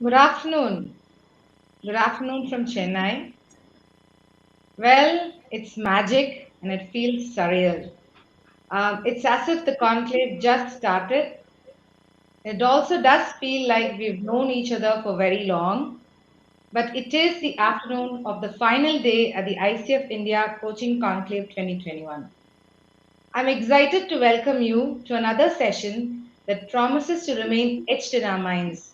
Good afternoon. Good afternoon from Chennai. Well, it's magic and it feels surreal. It's as if the conclave just started. It also does feel like we've known each other for very long, but it is the afternoon of the final day at the ICF India Coaching Conclave 2021. I'm excited to welcome you to another session that promises to remain etched in our minds.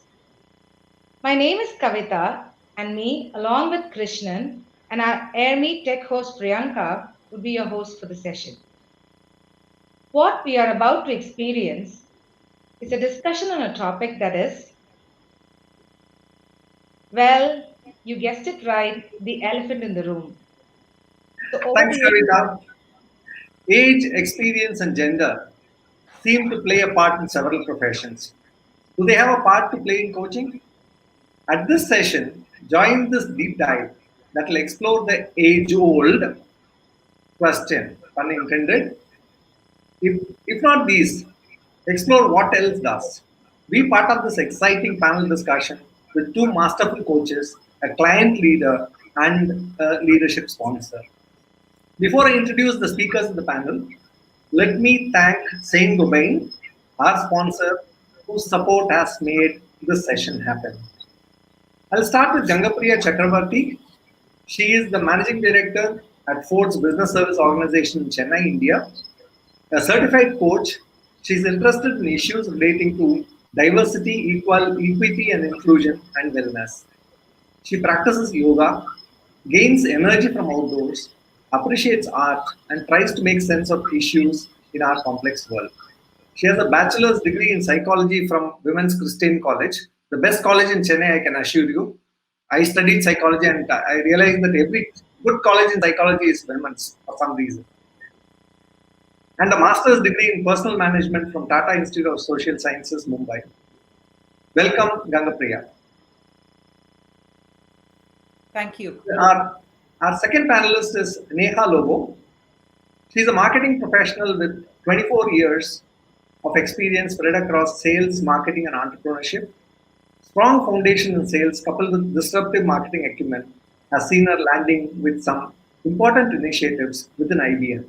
My name is Kavita, and me, along with Krishnan and our AirMe tech host Priyanka, will be your host for the session. What we are about to experience is a discussion on a topic that is, well, you guessed it right, the elephant in the room. So over to Thanks, you. Kavita. Age, experience, and gender seem to play a part in several professions. Do they have a part to play in coaching? At this session, join this deep dive that will explore the age old question, pun intended. If not these, explore what else does. Be part of this exciting panel discussion with two masterful coaches, a client leader, and a leadership sponsor. Before I introduce the speakers of the panel, let me thank Saint Gobain, our sponsor, whose support has made this session happen. I'll start with Gangapriya Chakravarti. She is the managing director at Ford's Business Service Organization in Chennai, India. A certified coach, she's interested in issues relating to diversity, equity, and inclusion and wellness. She practices yoga, gains energy from outdoors, appreciates art, and tries to make sense of issues in our complex world. She has a bachelor's degree in psychology from Women's Christian College, the best college in Chennai, I can assure you. I studied psychology and I realized that every good college in psychology is women's for some reason. And a master's degree in personal management from Tata Institute of Social Sciences, Mumbai. Welcome, Gangapriya. Thank you. Our, our second panelist is Neha Lobo. She's a marketing professional with 24 years of experience spread across sales, marketing, and entrepreneurship. Strong foundation in sales coupled with disruptive marketing acumen has seen her landing with some important initiatives within IBM.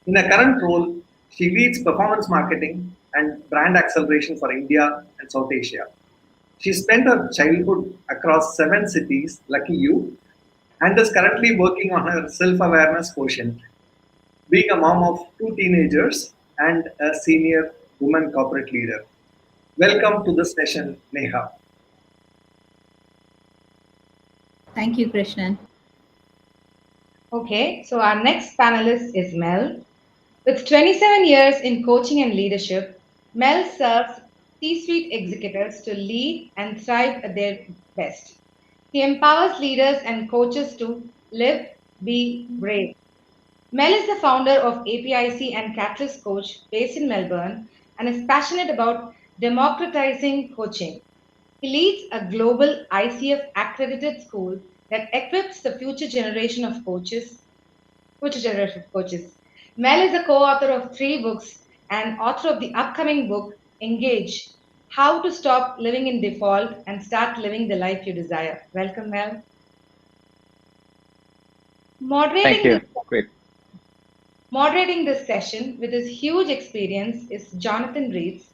In her current role, she leads performance marketing and brand acceleration for India and South Asia. She spent her childhood across 7 cities, lucky you, and is currently working on her self awareness quotient, being a mom of two teenagers and a senior woman corporate leader. Welcome to this session, Neha. Thank you, Krishnan. Okay, so our next panelist is Mel. With 27 years in coaching and leadership, Mel serves C suite executives to lead and thrive at their best. He empowers leaders and coaches to live, be brave. Mel is the founder of APIC and Catalyst Coach based in Melbourne and is passionate about democratizing coaching. He leads a global ICF accredited school that equips the future generation of coaches. Mel is a co-author of 3 books and author of the upcoming book, Engage: How to Stop Living in Default and Start Living the Life You Desire. Welcome, Mel. Thank Moderating you. this Great. Moderating this session with his huge experience is Jonathan Reeds,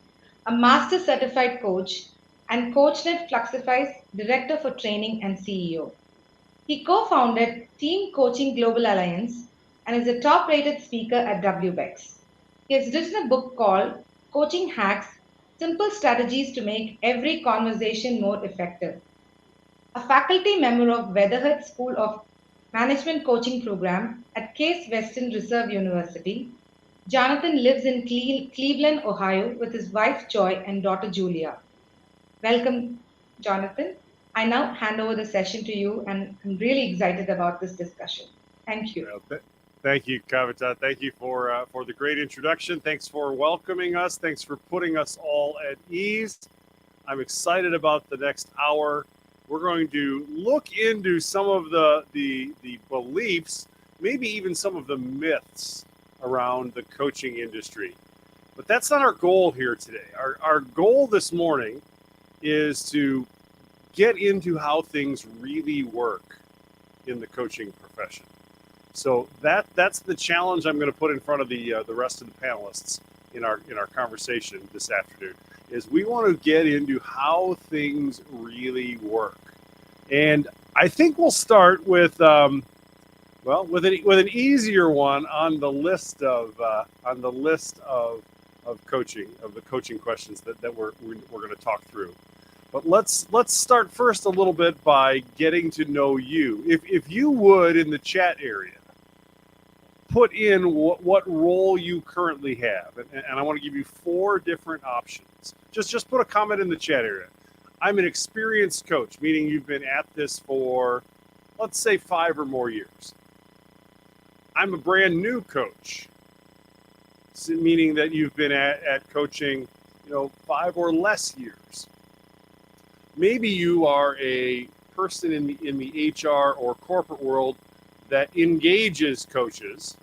a master certified coach and CoachNet Fluxify's director for training and CEO. He co founded Team Coaching Global Alliance and is a top rated speaker at WBEX. He has written a book called Coaching Hacks: Simple Strategies to Make Every Conversation More Effective. A faculty member of Weatherhead School of Management Coaching Program at Case Western Reserve University, Jonathan lives in Cleveland, Ohio with his wife Joy and daughter Julia. Welcome, Jonathan. I now hand over the session to you, and I'm really excited about this discussion. Thank you. Well, thank you, Kavita. Thank you for the great introduction. Thanks for welcoming us. Thanks for putting us all at ease. I'm excited about the next hour. We're going to look into some of the beliefs, maybe even some of the myths around the coaching industry. But that's not our goal here today. Our goal this morning is to get into how things really work in the coaching profession. So that's the challenge I'm going to put in front of the rest of the panelists in our conversation this afternoon. Is we want to get into how things really work, and I think we'll start with with an easier one on the list of coaching, of the coaching questions that we're going to talk through. But let's start first a little bit by getting to know you. If you would, in the chat area, put in what role you currently have, and I want to give you 4 different options. Just put a comment in the chat area. I'm an experienced coach, meaning you've been at this for, let's say, 5 or more years. I'm a brand new coach, meaning that you've been at coaching, 5 or less years. Maybe you are a person in the HR or corporate world that engages coaches.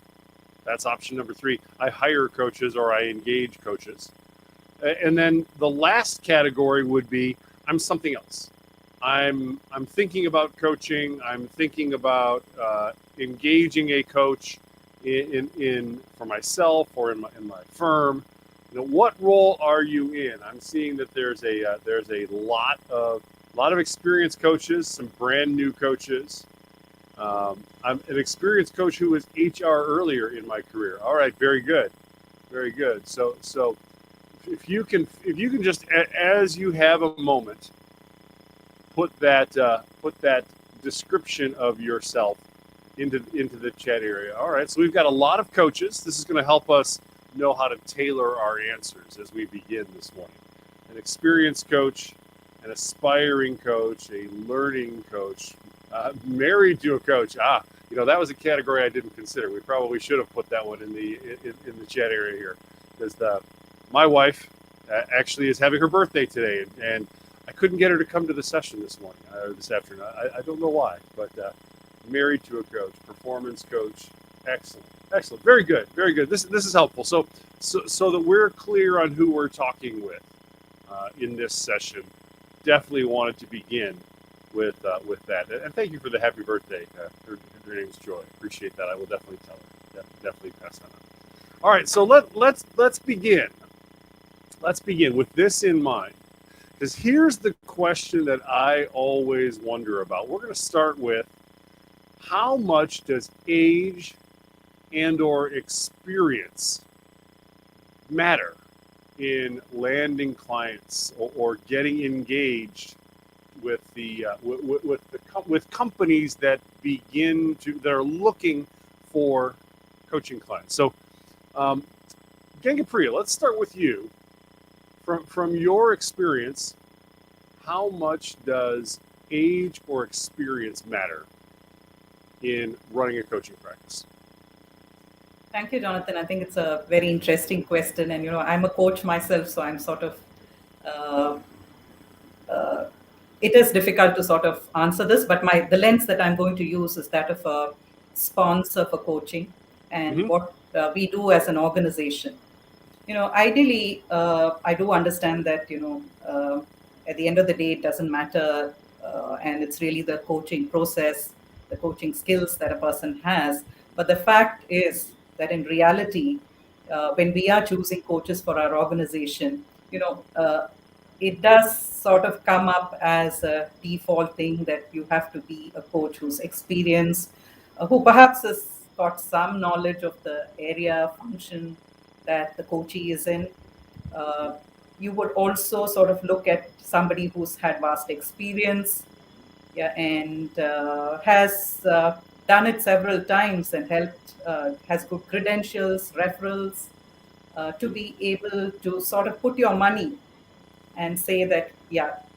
That's option number 3. I hire coaches or I engage coaches. And then the last category would be I'm something else. I'm thinking about coaching. I'm thinking about engaging a coach in for myself or in my firm. What role are you in? I'm seeing that there's a lot of experienced coaches, some brand new coaches. I'm an experienced coach who was HR earlier in my career. All right, very good, very good. So if you can just, as you have a moment, put that description of yourself into the chat area. All right, so we've got a lot of coaches. This is going to help us know how to tailor our answers as we begin this morning. An experienced coach, an aspiring coach, a learning coach, married to a coach. That was a category I didn't consider. We probably should have put that one in the chat area here, because my wife actually is having her birthday today, and I couldn't get her to come to the session this morning or this afternoon. I don't know why, but married to a coach, performance coach. Excellent, very good. This is helpful. So that we're clear on who we're talking with in this session. Definitely wanted to begin with that. And thank you for the happy birthday. Her name's Joy. Appreciate that. I will definitely tell her. Definitely pass that on. All right, so let's begin. Let's begin with this in mind, because here's the question that I always wonder about. We're going to start with, how much does age and or experience matter in landing clients or getting engaged with with companies that are looking for coaching clients? So, Gangapriya, let's start with you. From your experience, how much does age or experience matter in running a coaching practice? Thank you, Jonathan. I think it's a very interesting question. And, I'm a coach myself, so I'm sort of, it is difficult to sort of answer this, but the lens that I'm going to use is that of a sponsor for coaching and what we do as an organization. Ideally, I do understand that, at the end of the day, it doesn't matter. And it's really the coaching process, the coaching skills that a person has. But the fact is that in reality, when we are choosing coaches for our organization, it does sort of come up as a default thing that you have to be a coach who's experienced, who perhaps has got some knowledge of the area, function that the coachee is in. You would also sort of look at somebody who's had vast experience, and has done it several times and has good credentials, referrals, to be able to sort of put your money and say that,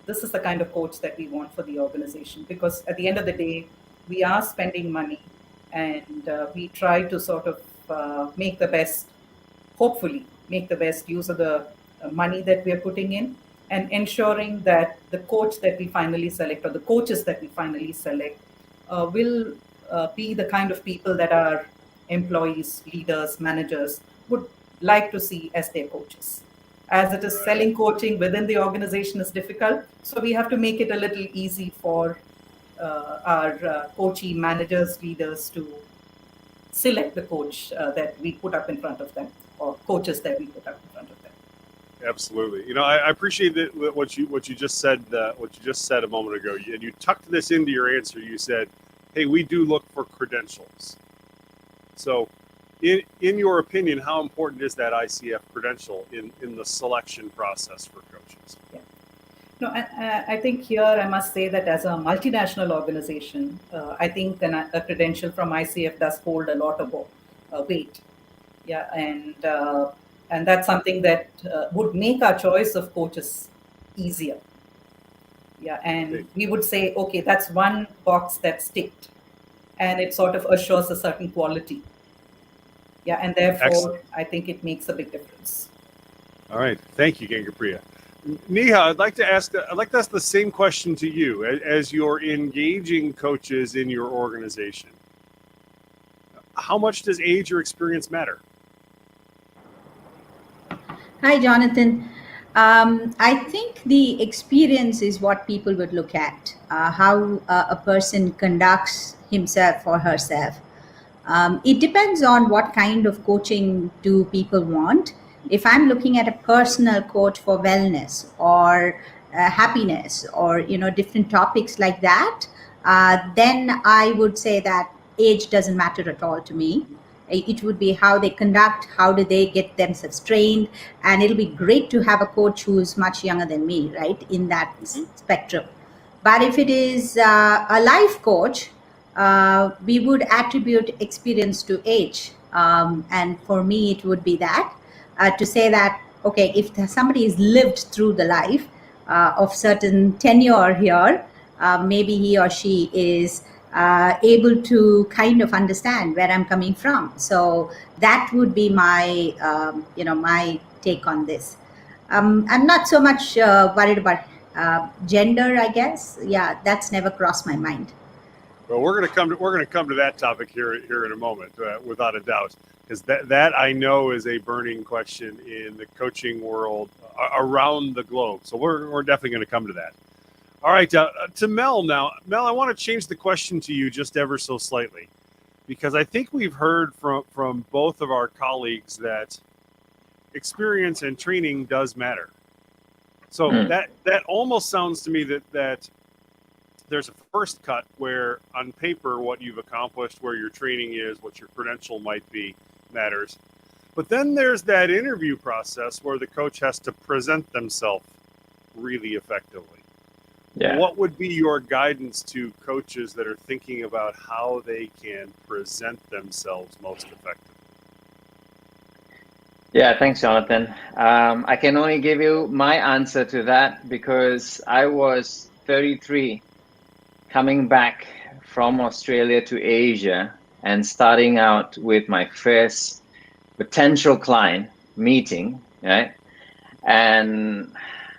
this is the kind of coach that we want for the organization. Because at the end of the day, we are spending money, and we try to sort of hopefully make the best use of the money that we are putting in, and ensuring that the coach that we finally select, or the coaches that we finally select, will be the kind of people that our employees, leaders, managers would like to see as their coaches. as it is selling coaching within the organization is difficult. So we have to make it a little easy for our coachee managers, leaders to select the coach that we put up in front of them, or coaches that we put up in front of them. Absolutely. I appreciate what you just said. What you just said a moment ago, and you tucked this into your answer. You said, "Hey, we do look for credentials." So, in your opinion, how important is that ICF credential in the selection process for coaches? Yeah. No, I think here I must say that as a multinational organization, I think a credential from ICF does hold a lot of weight. Yeah, and that's something that would make our choice of coaches easier. Yeah, and we would say, okay, that's one box that's ticked, and it sort of assures a certain quality. Yeah, and therefore, Excellent. I think it makes a big difference. All right, thank you, Gangapriya. Neha, I'd like to ask the same question to you as you're engaging coaches in your organization. How much does age or experience matter? Hi, Jonathan. I think the experience is what people would look at, how a person conducts himself or herself. It depends on what kind of coaching do people want. If I'm looking at a personal coach for wellness or happiness or different topics like that, then I would say that age doesn't matter at all to me. It would be how they conduct, how do they get themselves trained, and it'll be great to have a coach who's much younger than me, right, in that spectrum. But if it is a life coach, we would attribute experience to age. And for me, it would be that to say that, okay, if somebody has lived through the life of certain tenure here, maybe he or she is able to kind of understand where I'm coming from. So that would be my, my take on this. I'm not so much worried about gender, I guess. Yeah, that's never crossed my mind. Well, we're going to come to that topic here in a moment, without a doubt, because that I know is a burning question in the coaching world around the globe. So we're definitely going to come to that. All right, to Mel now. Mel, I want to change the question to you just ever so slightly, because I think we've heard from both of our colleagues that experience and training does matter. So that almost sounds to me that there's a first cut where on paper what you've accomplished, where your training is, what your credential might be, matters. But then there's that interview process where the coach has to present themselves really effectively. Yeah. What would be your guidance to coaches that are thinking about how they can present themselves most effectively? Yeah, thanks, Jonathan. I can only give you my answer to that because I was 33 coming back from Australia to Asia and starting out with my first potential client meeting, right? And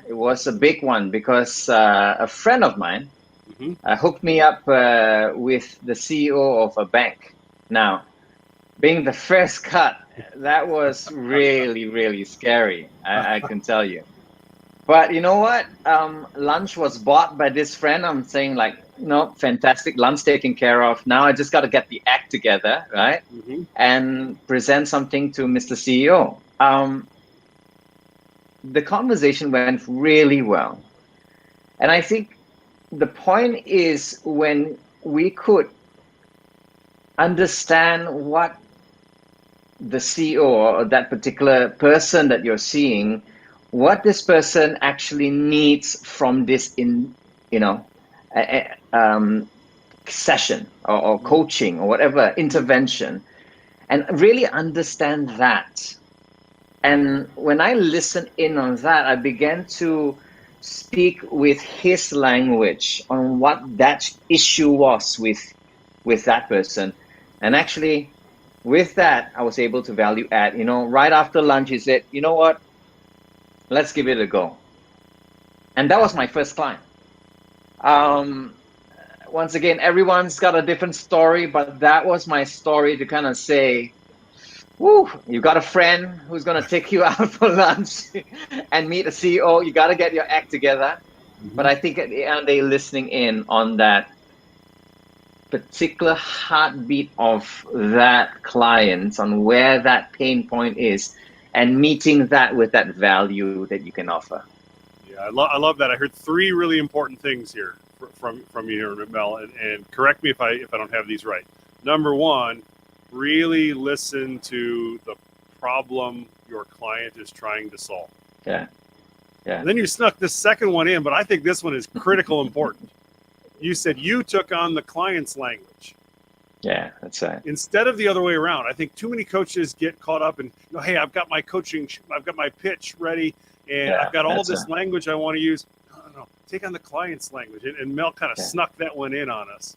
it was a big one because a friend of mine hooked me up with the CEO of a bank. Now, being the first cut, that was really, really scary, I can tell you. But you know what? Lunch was bought by this friend. I'm saying like, fantastic, lunch taken care of. Now I just got to get the act together, right? And present something to Mr. CEO. The conversation went really well. And I think the point is when we could understand what the CEO or that particular person that you're seeing, what this person actually needs from this session or coaching or whatever intervention, and really understand that. And when I listened in on that, I began to speak with his language on what that issue was with that person. And actually, with that, I was able to value add. Right after lunch, he said, you know what? Let's give it a go. And that was my first client. Once again, everyone's got a different story, but that was my story to kind of say, woo, you got a friend who's going to take you out for lunch and meet a CEO. You got to get your act together. But I think at the end, they're listening in on that particular heartbeat of that client, on where that pain point is, and meeting that with that value that you can offer. Yeah, I love that. I heard three really important things here from you here, Mel, and correct me if I don't have these right. Number one, really listen to the problem your client is trying to solve. Yeah. Yeah. And then you snuck the second one in, but I think this one is critical important. You said you took on the client's language. Yeah, that's right. Instead of the other way around. I think too many coaches get caught up in, hey, I've got my coaching, I've got my pitch ready, and I've got all this language I want to use. No, take on the client's language. And Mel kind of snuck that one in on us.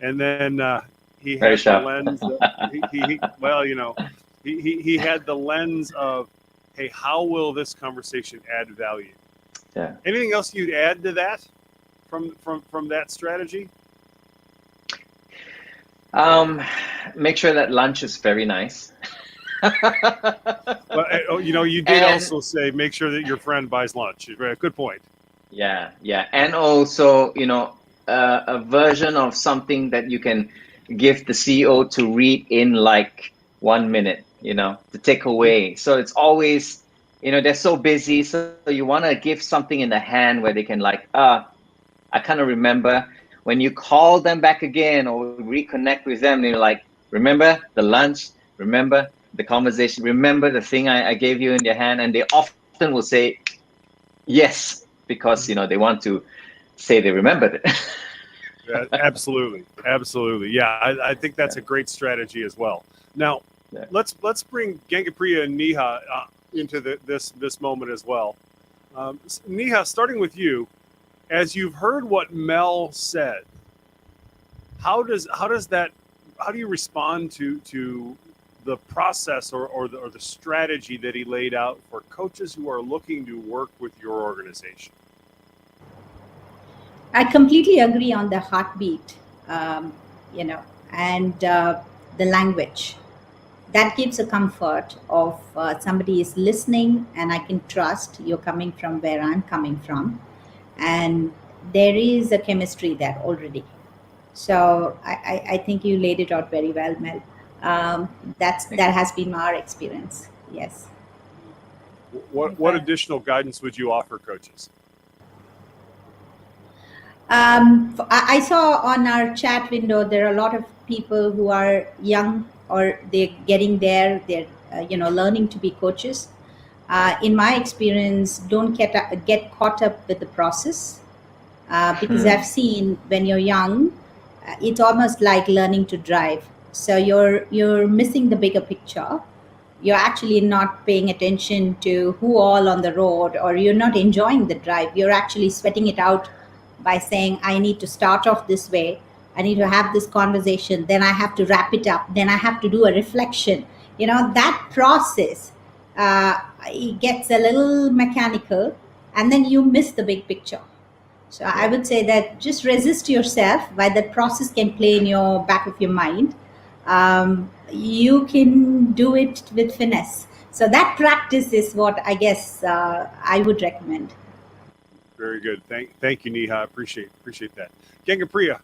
And then he had the lens. He had the lens of, hey, how will this conversation add value? Yeah. Anything else you'd add to that from that strategy? Make sure that lunch is very nice. Well, you did also say make sure that your friend buys lunch. Good point. Yeah, and also, a version of something that you can give the CEO to read in like 1 minute, to take away. So it's always, they're so busy, so you want to give something in the hand where they can I kind of remember when you call them back again or reconnect with them, they're like, remember the lunch, remember the conversation, remember the thing I gave you in your hand. And they often will say yes, because, they want to say they remembered it. Yeah, absolutely. Yeah, I think that's a great strategy as well. Now, let's bring Gangapriya and Neha into this moment as well. Neha, starting with you, as you've heard what Mel said, how do you respond to the process or the strategy that he laid out for coaches who are looking to work with your organization? I completely agree on the heartbeat, and the language. That gives a comfort of somebody is listening and I can trust you're coming from where I'm coming from. And there is a chemistry there already. So I think you laid it out very well, Mel. That has been our experience. Yes. What additional guidance would you offer coaches? I saw on our chat window there are a lot of people who are young or they're getting there. They're learning to be coaches. In my experience, don't get caught up with the process, because I've seen when you're young, it's almost like learning to drive. So you're missing the bigger picture. You're actually not paying attention to who all on the road, or you're not enjoying the drive. You're actually sweating it out by saying, I need to start off this way. I need to have this conversation. Then I have to wrap it up. Then I have to do a reflection. That process, it gets a little mechanical, and then you miss the big picture. So I would say that just resist yourself while that process can play in your back of your mind. You can do it with finesse. So that practice is what I guess I would recommend. Very good. Thank you, Neha. I appreciate that. Gangapriya,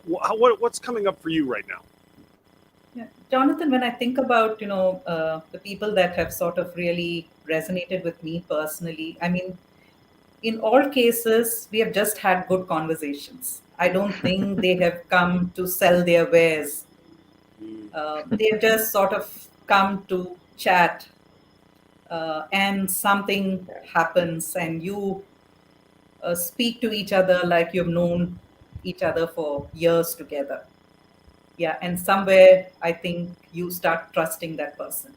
what's coming up for you right now? Yeah. Jonathan, when I think about, the people that have sort of really resonated with me personally, I mean, in all cases, we have just had good conversations. I don't think they have come to sell their wares. They've just sort of come to chat, and something happens and you speak to each other like you've known each other for years together. Yeah, and somewhere I think you start trusting that person.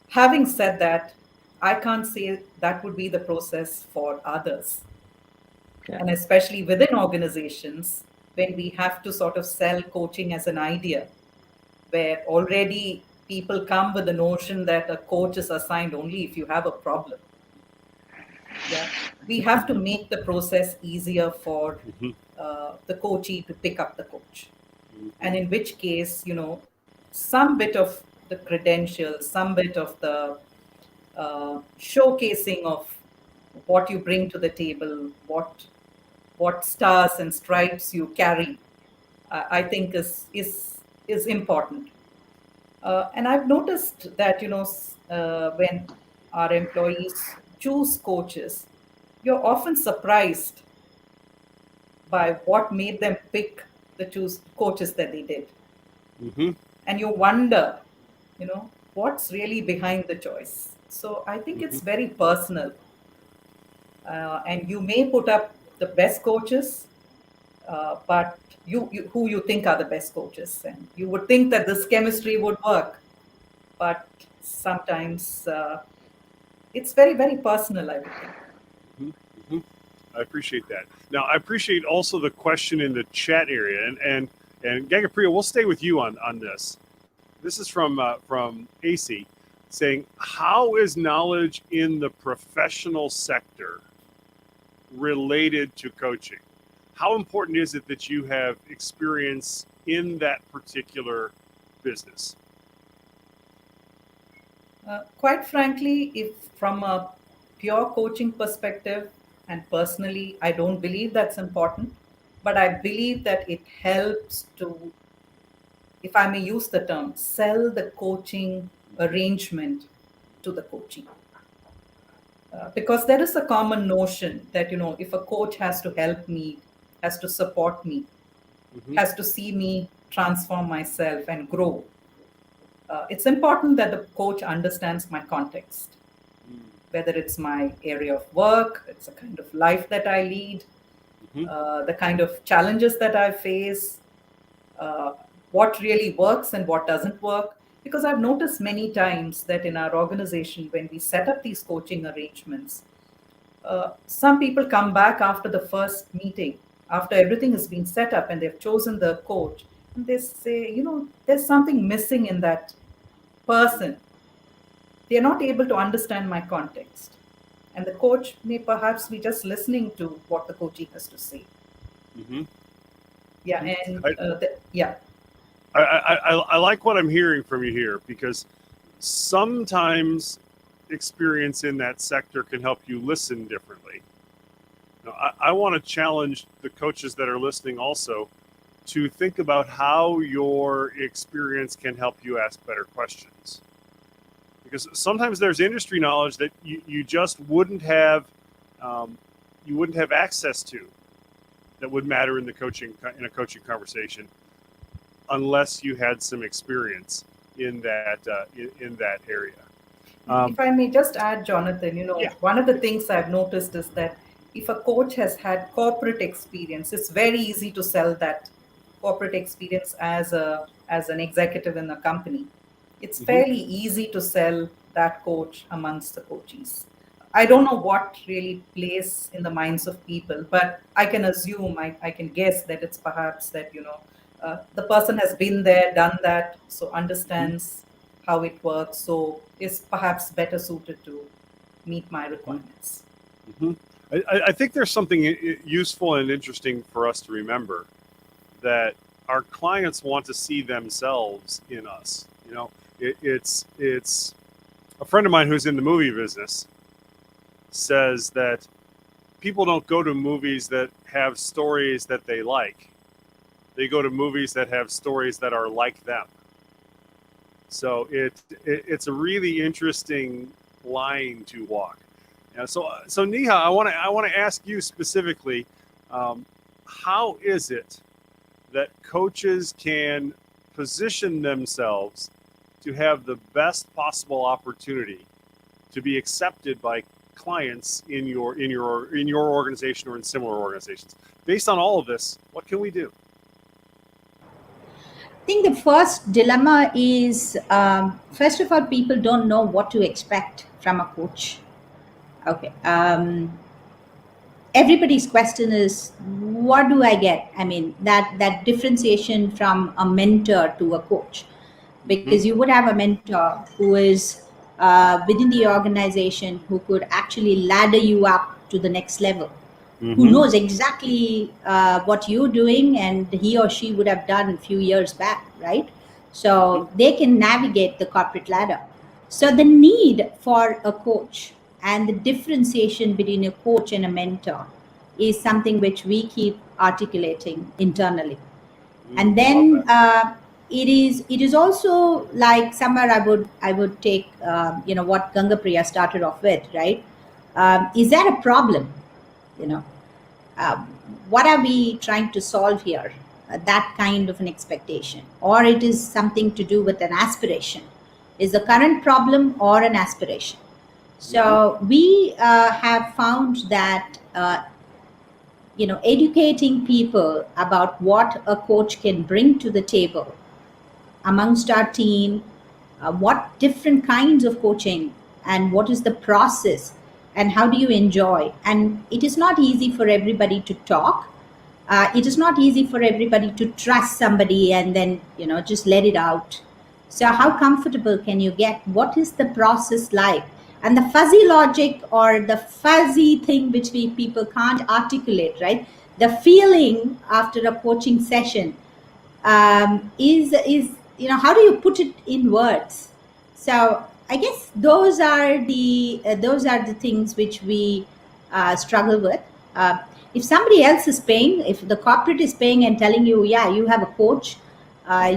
Having said that, I can't say that would be the process for others. And especially within organizations, when we have to sort of sell coaching as an idea, where already people come with the notion that a coach is assigned only if you have a problem. Yeah, we have to make the process easier for the coachee to pick up the coach. And in which case, some bit of the credentials, some bit of the showcasing of what you bring to the table, what stars and stripes you carry, I think is important. And I've noticed that when our employees choose coaches, you're often surprised by what made them pick the choose coaches that they did, Mm-hmm. and you wonder, what's really behind the choice. So I think Mm-hmm. it's very personal, and you may put up the best coaches, but you who you think are the best coaches, and you would think that this chemistry would work, but sometimes it's very, very personal, I would think. Mm-hmm. I appreciate that. Now, I appreciate also the question in the chat area, and Gagapriya, we'll stay with you on this. This is from AC, saying, how is knowledge in the professional sector related to coaching? How important is it that you have experience in that particular business? Quite frankly, if from a pure coaching perspective, and personally, I don't believe that's important, but I believe that it helps to, if I may use the term, sell the coaching arrangement to the coaching. Because there is a common notion that, if a coach has to help me, has to support me, Mm-hmm. has to see me transform myself and grow, it's important that the coach understands my context, whether it's my area of work, it's a kind of life that I lead, the kind of challenges that I face, what really works and what doesn't work. Because I've noticed many times that in our organization, when we set up these coaching arrangements, some people come back after the first meeting, after everything has been set up and they've chosen the coach, and they say, there's something missing in that person. They're not able to understand my context. And the coach may perhaps be just listening to what the coachee has to say. Mm-hmm. Yeah, and I, I like what I'm hearing from you here, because sometimes experience in that sector can help you listen differently. Now, I want to challenge the coaches that are listening also to think about how your experience can help you ask better questions. Because sometimes there's industry knowledge that you just wouldn't have access to, that would matter in a coaching conversation, unless you had some experience in that area. If I may just add, Jonathan, Yeah. one of the things I've noticed is that if a coach has had corporate experience, it's very easy to sell that corporate experience as an executive in a company. It's fairly easy to sell that coach amongst the coaches. I don't know what really plays in the minds of people, but I can assume, I can guess that it's perhaps that, the person has been there, done that, so understands how it works, so is perhaps better suited to meet my requirements. Mm-hmm. I think there's something useful and interesting for us to remember, that our clients want to see themselves in us. It's a friend of mine who's in the movie business says that people don't go to movies that have stories that they like. They go to movies that have stories that are like them. So it's a really interesting line to walk. So Neha, I want to ask you specifically, how is it that coaches can position themselves to have the best possible opportunity to be accepted by clients in your organization or in similar organizations? Based on all of this, what can we do? I think the first dilemma is, first of all, people don't know what to expect from a coach. Okay. Everybody's question is, what do I get? I mean, that differentiation from a mentor to a coach, because you would have a mentor who is within the organization, who could actually ladder you up to the next level, who knows exactly what you're doing and he or she would have done a few years back, right? so they can navigate the corporate ladder. So the need for a coach and the differentiation between a coach and a mentor is something which we keep articulating internally. And Love then that. it is also like somewhere I would take what Ganga Priya started off with, right? Is that a problem? You know, uh, what are we trying to solve here? That kind of an expectation, or it is something to do with an aspiration. Is the current problem or an aspiration? So we have found that educating people about what a coach can bring to the table amongst our team, what different kinds of coaching and what is the process and how do you enjoy. And it is not easy for everybody to talk. It is not easy for everybody to trust somebody and then just let it out. So how comfortable can you get? What is the process like? And the fuzzy logic or the fuzzy thing which we people can't articulate, right? The feeling after a coaching session is how do you put it in words? So I guess those are the things which we struggle with. If somebody else is paying, if the corporate is paying and telling you, yeah, you have a coach,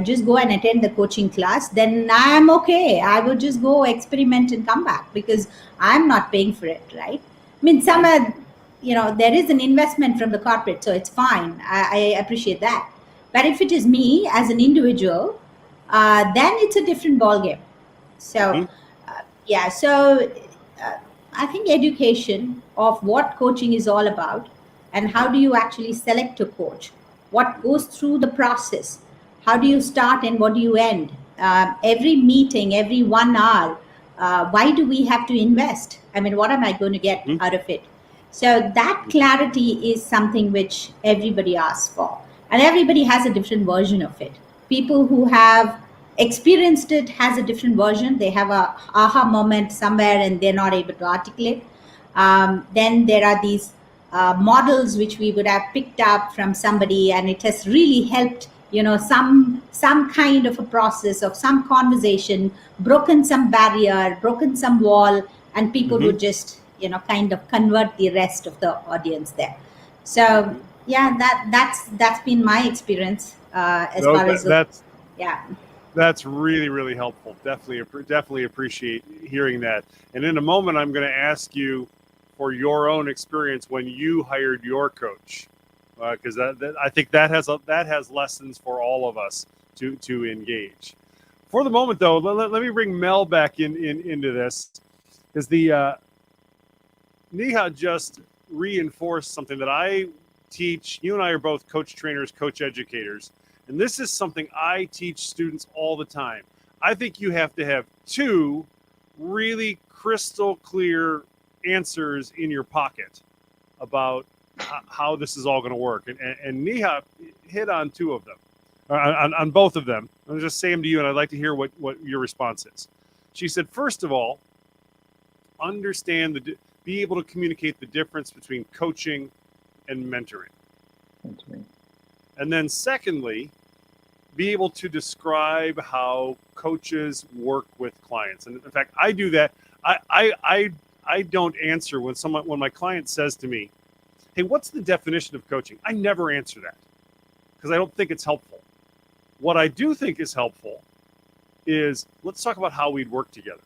just go and attend the coaching class, then I'm okay. I will just go experiment and come back because I'm not paying for it, right? I mean, some are, there is an investment from the corporate, so it's fine. I appreciate that. But if it is me as an individual, then it's a different ballgame. So, yeah, so uh, I think education of what coaching is all about and how do you actually select a coach, what goes through the process, how do you start and what do you end, every meeting, every 1 hour, why do we have to invest? I mean, what am I going to get out of it? So that clarity is something which everybody asks for, and everybody has a different version of it. People who have experienced it has a different version. They have a aha moment somewhere and they're not able to articulate. Then there are these models which we would have picked up from somebody, and it has really helped. Some kind of a process of some conversation, broken some barrier, broken some wall, and people would just kind of convert the rest of the audience there. So yeah, that's been my experience as No, far as yeah. that's really, really helpful. Definitely appreciate hearing that. And in a moment, I'm going to ask you for your own experience when you hired your coach, because I think that has lessons for all of us to engage. For the moment, though, let me bring Mel back into this, because the Neha just reinforced something that I teach. You and I are both coach trainers, coach educators. And this is something I teach students all the time. I think you have to have two really crystal clear answers in your pocket about how this is all going to work. And Neha hit on two of them, on both of them. I'll just say them to you, and I'd like to hear what your response is. She said, first of all, be able to communicate the difference between coaching and mentoring. And then secondly, be able to describe how coaches work with clients. And in fact, I do that. I don't answer when my client says to me, hey, what's the definition of coaching? I never answer that because I don't think it's helpful. What I do think is helpful is let's talk about how we'd work together.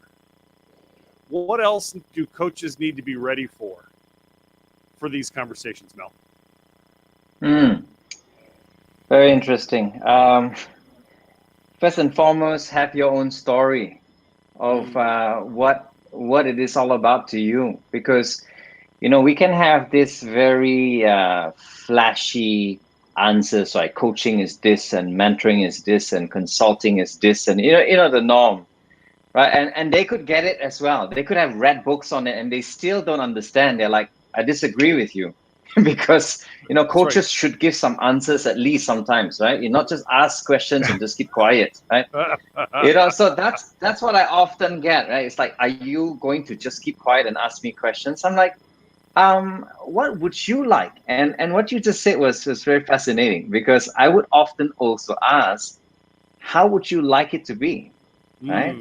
What else do coaches need to be ready for these conversations, Mel? Very interesting. First and foremost, have your own story of what it is all about to you, because we can have this very flashy answers like coaching is this and mentoring is this and consulting is this, and the norm, right? And they could get it as well. They could have read books on it and they still don't understand. They're like, I disagree with you. Because coaches should give some answers at least sometimes, right? You not just ask questions and just keep quiet, right? So that's what I often get, right? It's like, are you going to just keep quiet and ask me questions? I'm like, what would you like? And what you just said was very fascinating, because I would often also ask, how would you like it to be, right?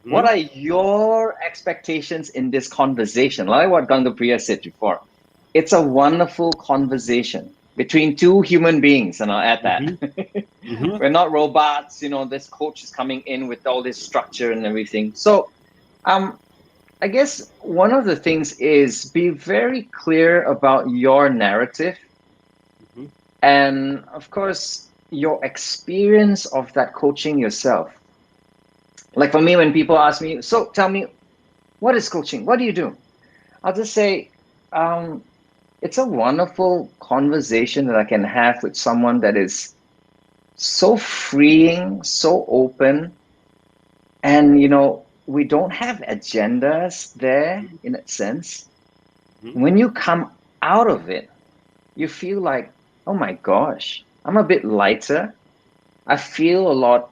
What are your expectations in this conversation? Like what Gangapriya said before, it's a wonderful conversation between two human beings, and I'll add that. We're not robots, this coach is coming in with all this structure and everything. So I guess one of the things is be very clear about your narrative, and of course your experience of that coaching yourself. Like for me, when people ask me, so tell me, what is coaching? What do you do? I'll just say, it's a wonderful conversation that I can have with someone that is so freeing, so open. And, we don't have agendas there in that sense. When you come out of it, you feel like, oh my gosh, I'm a bit lighter. I feel a lot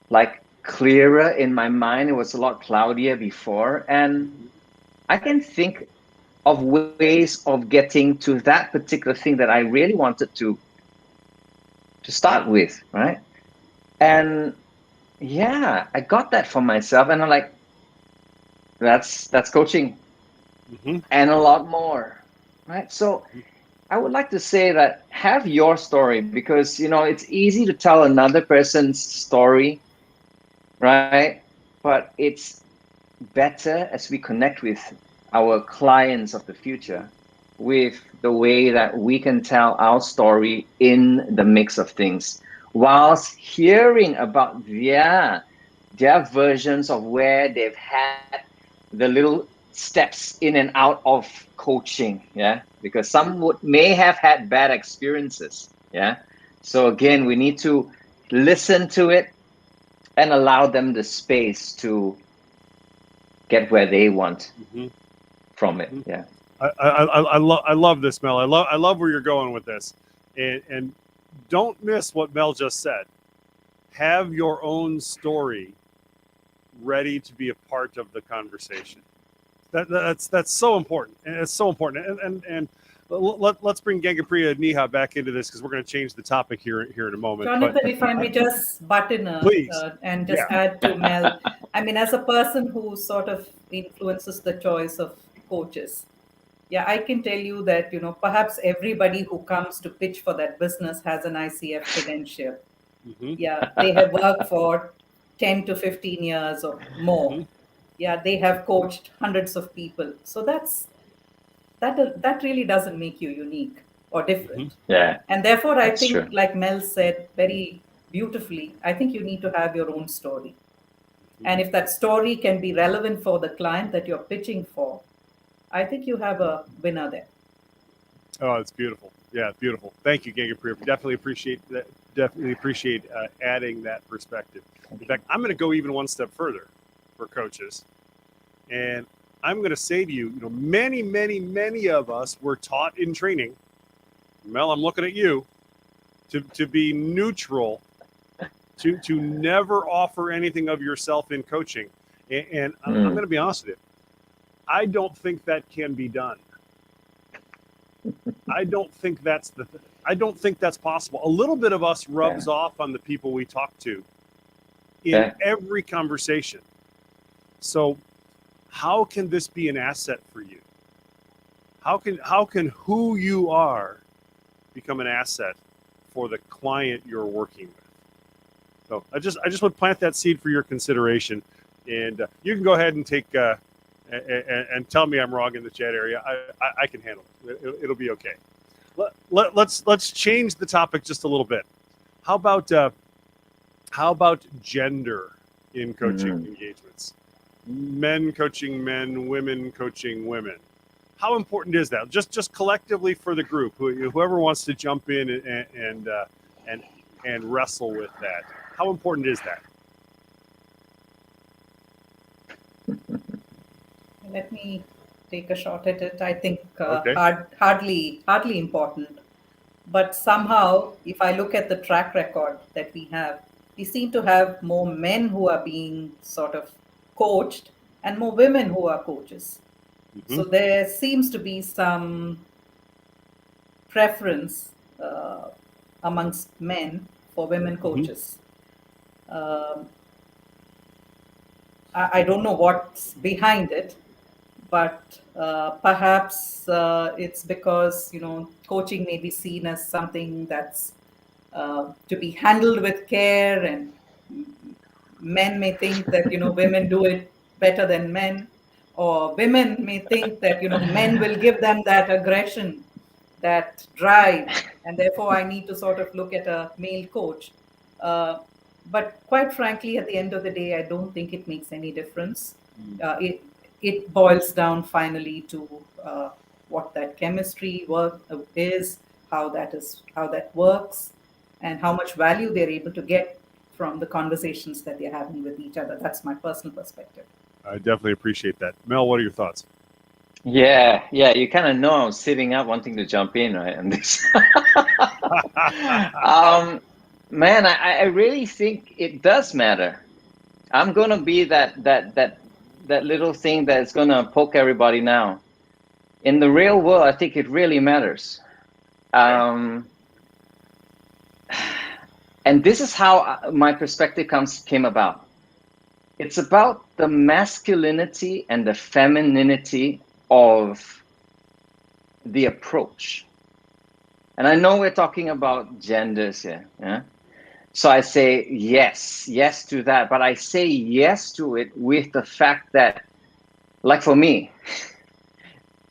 like clearer in my mind. It was a lot cloudier before. And I can think of ways of getting to that particular thing that I really wanted to start with, right? And yeah, I got that for myself, and I'm like, that's coaching, and a lot more, right? So I would like to say that have your story, because it's easy to tell another person's story, right? But it's better as we connect with our clients of the future with the way that we can tell our story in the mix of things, whilst hearing about their versions of where they've had the little steps in and out of coaching, yeah, because some may have had bad experiences, yeah. So again, we need to listen to it and allow them the space to get where they want from it. Yeah. I love this, Mel. I love where you're going with this, and don't miss what Mel just said. Have your own story ready to be a part of the conversation. That's so important, and it's so important. And let's bring Gangapriya and Neha back into this, because we're going to change the topic here in a moment. Jonathan, if I may just butt in please, and just add to Mel. I mean, as a person who sort of influences the choice of coaches, yeah, I can tell you that, perhaps everybody who comes to pitch for that business has an ICF credential. Yeah, they have worked for 10 to 15 years or more. Yeah, they have coached hundreds of people. So that really doesn't make you unique or different. Yeah. And therefore, I That's think, true. like Mel said very beautifully, I think you need to have your own story. And if that story can be relevant for the client that you're pitching for, I think you have a winner there. Oh, it's beautiful. Yeah, beautiful. Thank you, Gangapriya. Definitely appreciate that. Definitely appreciate adding that perspective. In fact, I'm going to go even one step further for coaches, and I'm going to say to you, many of us were taught in training. Mel, I'm looking at you to be neutral, to never offer anything of yourself in coaching. And I'm going to be honest with you. I don't think that can be done. I don't think that's possible. A little bit of us rubs off on the people we talk to in every conversation. So how can this be an asset for you? How can who you are become an asset for the client you're working with? So I just would plant that seed for your consideration, and you can go ahead and take and tell me I'm wrong in the chat area. I can handle it. It'll be okay. Let's change the topic just a little bit. How about gender in coaching engagements? Men coaching men, women coaching women. How important is that? Just collectively for the group, whoever wants to jump in and wrestle with that. How important is that? Let me take a shot at it. I think hardly important. But somehow, if I look at the track record that we have, we seem to have more men who are being sort of coached and more women who are coaches. So there seems to be some preference amongst men for women coaches. Um, I don't know what's behind it, but perhaps it's because coaching may be seen as something that's to be handled with care, and men may think that women do it better than men, or women may think that men will give them that aggression, that drive, and therefore I need to sort of look at a male coach. uh, but quite frankly, at the end of the day, I don't think it makes any difference. It boils down finally to what that chemistry work is, how that works, and how much value they're able to get from the conversations that they're having with each other. That's my personal perspective. I definitely appreciate that. Mel, what are your thoughts? Yeah, you kind of know I'm sitting up wanting to jump in, right? On this. Man, I really think it does matter. I'm gonna be that little thing that's gonna poke everybody now. In the real world, I think it really matters. And this is how my perspective came about. It's about the masculinity and the femininity of the approach. And I know we're talking about genders here, yeah? So I say yes to that, but I say yes to it with the fact that, like for me,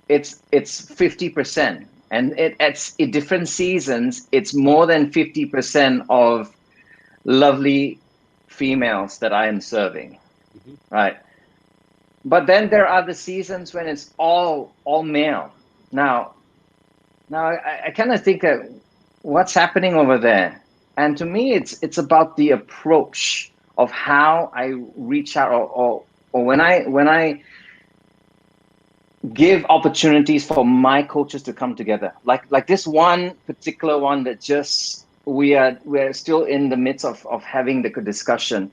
it's 50%, and it's in different seasons, it's more than 50% of lovely females that I am serving, right? But then there are the seasons when it's all male. Now I kind of think that what's happening over there, and to me, it's about the approach of how I reach out, or when I give opportunities for my coaches to come together, like this one particular one that just we're still in the midst of having the discussion.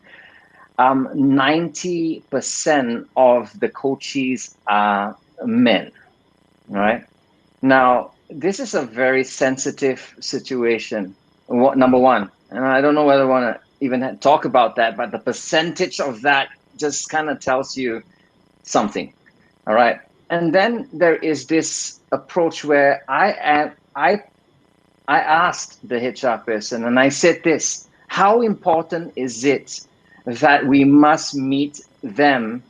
90% of the coaches are men, right? Now, this is a very sensitive situation. Number one, and I don't know whether I want to even talk about that, but the percentage of that just kind of tells you something. All right. And then there is this approach where I asked the HR person, and I said this: how important is it that we must meet them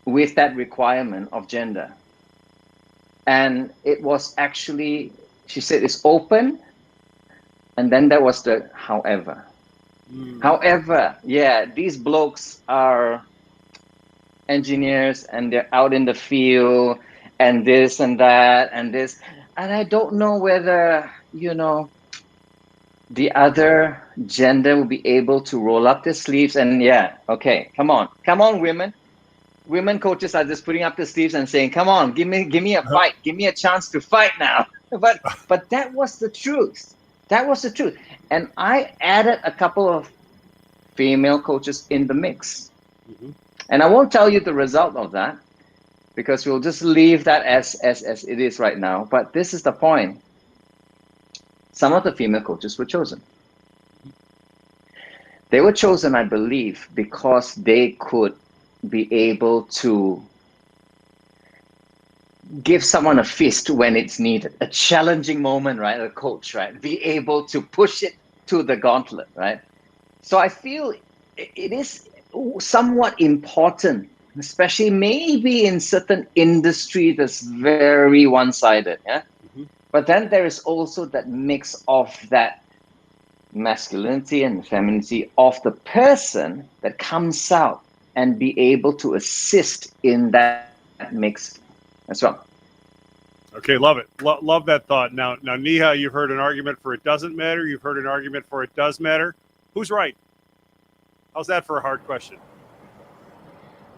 with that requirement of gender? And it was actually, she said, it's open. And then there was the however. However, yeah, these blokes are engineers and they're out in the field and this and that and this. And I don't know whether, the other gender will be able to roll up their sleeves and okay, come on, women. Women coaches are just putting up their sleeves and saying, come on, give me a fight, give me a chance to fight now. But that was the truth. And I added a couple of female coaches in the mix. And I won't tell you the result of that, because we'll just leave that as it is right now. But this is the point. Some of the female coaches were chosen. They were chosen, I believe, because they could be able to give someone a fist when it's needed, a challenging moment, right? A coach, right? Be able to push it to the gauntlet, right? So I feel it is somewhat important, especially maybe in certain industry that's very one-sided, yeah? But then there is also that mix of that masculinity and femininity of the person that comes out and be able to assist in that mix as well. Okay, love it. Love that thought. Now, Neha, you've heard an argument for it doesn't matter. You've heard an argument for it does matter. Who's right? How's that for a hard question?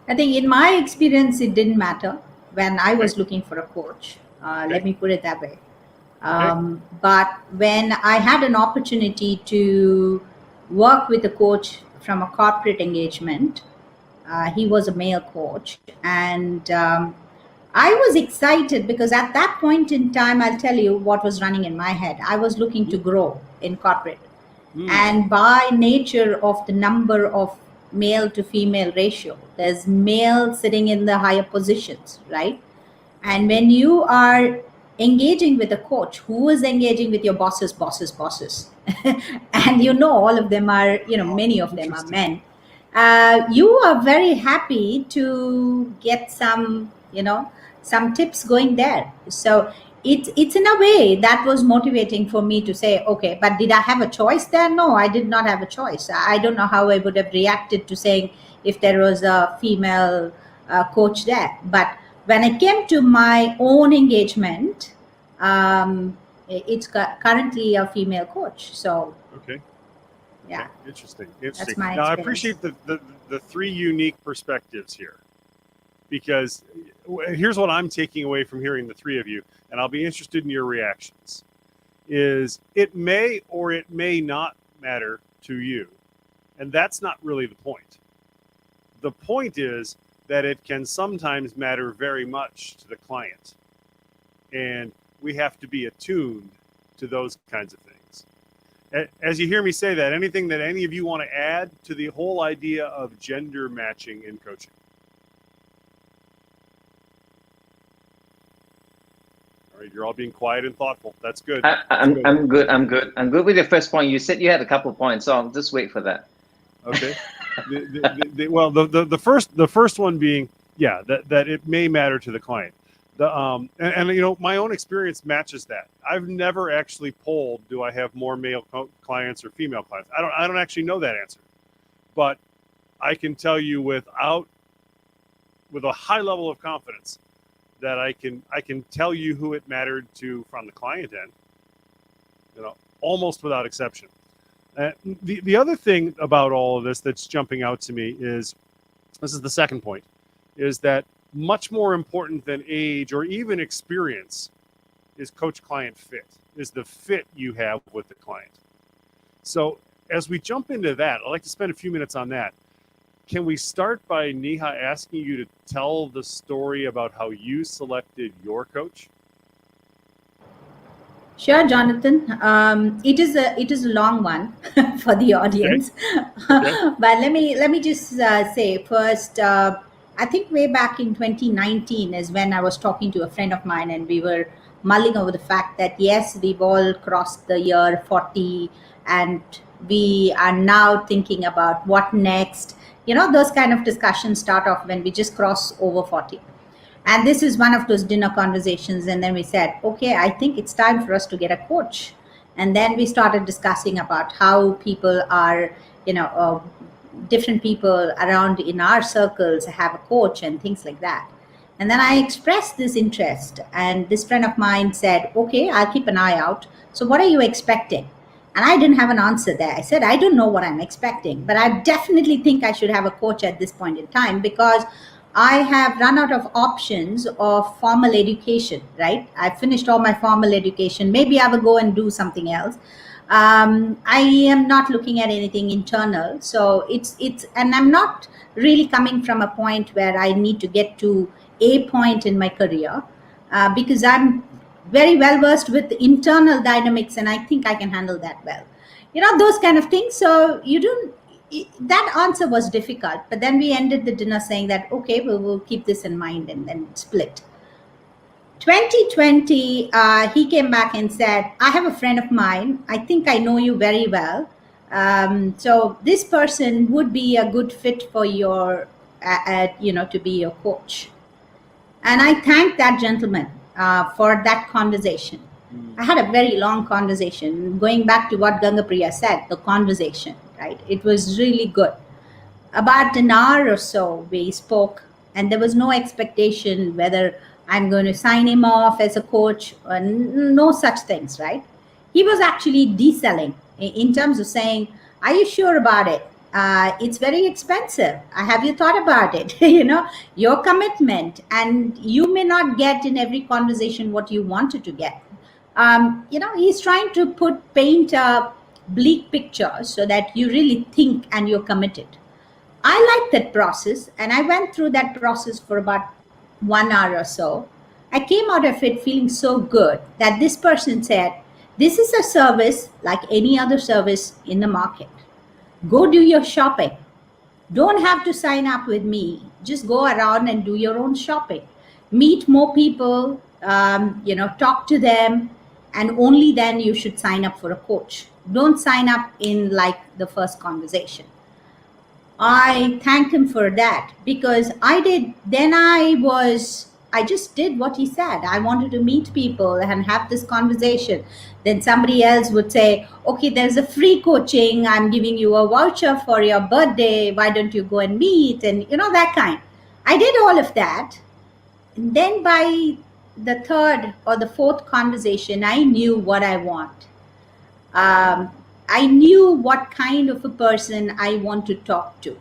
I think in my experience, it didn't matter when I was looking for a coach. Let me put it that way. But when I had an opportunity to work with a coach from a corporate engagement, he was a male coach. And I was excited because at that point in time, I'll tell you what was running in my head. I was looking to grow in corporate. And by nature of the number of male to female ratio, there's male sitting in the higher positions, right? And when you are engaging with a coach who is engaging with your bosses, and you know all of them are, many of them are men, you are very happy to get some tips going there. So it's in a way that was motivating for me to say, okay, but did I have a choice there? No, I did not have a choice. I don't know how I would have reacted to saying if there was a female coach there. But when it came to my own engagement, it's currently a female coach. So okay. yeah, Okay. Interesting. that's my Now, I experience. appreciate the three unique perspectives here, because here's what I'm taking away from hearing the three of you, and I'll be interested in your reactions. Is it may or it may not matter to you, and that's not really the point. The point is that it can sometimes matter very much to the client, and we have to be attuned to those kinds of things. As you hear me say that, anything that any of you want to add to the whole idea of gender matching in coaching? All right, you're all being quiet and thoughtful. That's good. I'm good. I'm good with your first point. You said you had a couple of points, so I'll just wait for that. Okay. Well, the first one being, yeah, that it may matter to the client. And my own experience matches that. I've never actually polled, do I have more male clients or female clients? I don't actually know that answer, but I can tell you with a high level of confidence that I can tell you who it mattered to from the client end, almost without exception. The other thing about all of this that's jumping out to me is, this is the second point, is that much more important than age or even experience is coach-client fit, is the fit you have with the client. So as we jump into that, I'd like to spend a few minutes on that. Can we start by Neha asking you to tell the story about how you selected your coach? Sure, Jonathan. It is a long one for the audience, Okay. but let me just say first. I think way back in 2019 is when I was talking to a friend of mine, and we were mulling over the fact that yes, we've all crossed the year 40, and we are now thinking about what next. Those kind of discussions start off when we just cross over 40. And this is one of those dinner conversations. And then we said, okay, I think it's time for us to get a coach. And then we started discussing about how people are, different people around in our circles have a coach and things like that. And then I expressed this interest. And this friend of mine said, okay, I'll keep an eye out. So what are you expecting? And I didn't have an answer there. I said, I don't know what I'm expecting, but I definitely think I should have a coach at this point in time, because I have run out of options of formal education, right? I finished all my formal education. Maybe I will go and do something else. I am not looking at anything internal. So and I'm not really coming from a point where I need to get to a point in my career, because I'm very well versed with internal dynamics, and I think I can handle that well. Those kind of things. So that answer was difficult, but then we ended the dinner saying that, okay, we'll keep this in mind, and then split. 2020, he came back and said, I have a friend of mine. I think I know you very well. So this person would be a good fit for your, to be your coach. And I thanked that gentleman for that conversation. I had a very long conversation, going back to what Gangapriya said, the conversation, right? It was really good. About an hour or so, we spoke, and there was no expectation whether I'm going to sign him off as a coach, or no such things, right? He was actually deselling in terms of saying, are you sure about it? It's very expensive. Have you thought about it? Your commitment, and you may not get in every conversation what you wanted to get. He's trying to paint a bleak picture so that you really think and you're committed. I liked that process, and I went through that process for about 1 hour or so. I came out of it feeling so good that this person said, This is a service like any other service in the market. Go do your shopping. Don't have to sign up with me. Just go around and do your own shopping. Meet more people, talk to them, and only then you should sign up for a coach. Don't sign up in like the first conversation. I thank him for that because I just did what he said. I wanted to meet people and have this conversation. Then somebody else would say, okay, there's a free coaching. I'm giving you a voucher for your birthday. Why don't you go and meet? And that kind. I did all of that. And then by the third or the fourth conversation, I knew what I want. I knew what kind of a person I want to talk to.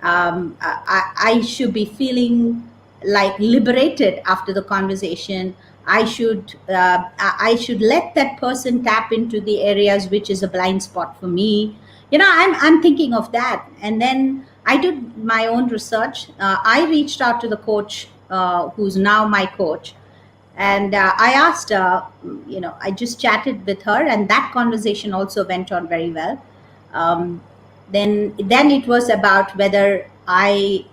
I should be feeling like liberated after the conversation. I should let that person tap into the areas which is a blind spot for me. I'm thinking of that, and then I did my own research. I reached out to the coach who's now my coach, and I asked her. I just chatted with her, and that conversation also went on very well. Then it was about whether I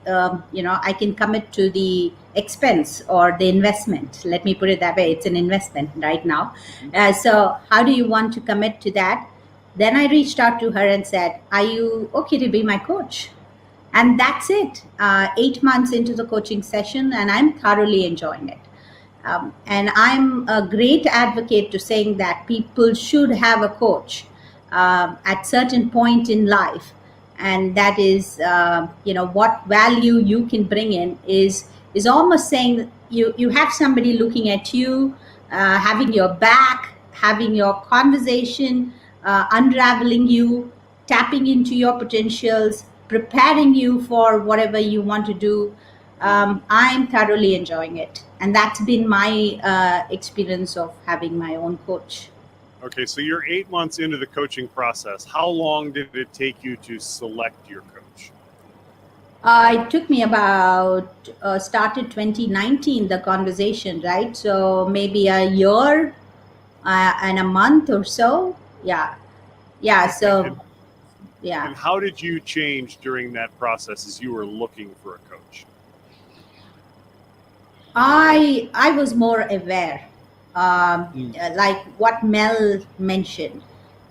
can commit to the expense or the investment. Let me put it that way. It's an investment right now. So how do you want to commit to that? Then I reached out to her and said, are you okay to be my coach? And that's it. 8 months into the coaching session, and I'm thoroughly enjoying it. And I'm a great advocate to saying that people should have a coach at certain point in life, and that is what value you can bring in is almost saying that you have somebody looking at you, having your back, having your conversation, unraveling you, tapping into your potentials, preparing you for whatever you want to do. I'm thoroughly enjoying it, and that's been my experience of having my own coach. Okay, so you're 8 months into the coaching process. How long did it take you to select your coach? It took me about, started 2019, the conversation, right? So maybe a year and a month or so. Yeah. So, yeah. And how did you change during that process as you were looking for a coach? I was more aware, like what Mel mentioned.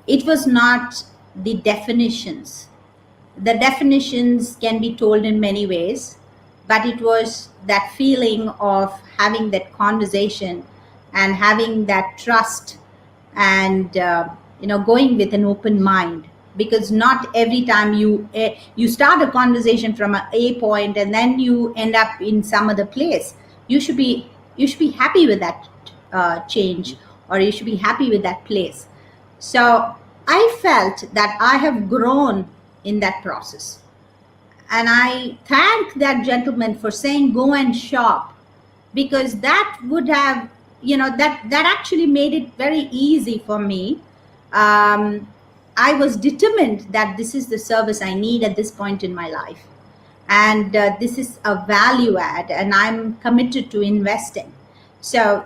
It was not the definitions. The definitions can be told in many ways, but it was that feeling of having that conversation and having that trust and going with an open mind, because not every time you start a conversation from a point and then you end up in some other place. You should be happy with that change, or you should be happy with that place. So I felt that I have grown in that process, and I thank that gentleman for saying go and shop, because that would have that actually made it very easy for me. I was determined that this is the service I need at this point in my life, and this is a value add, and I'm committed to investing. So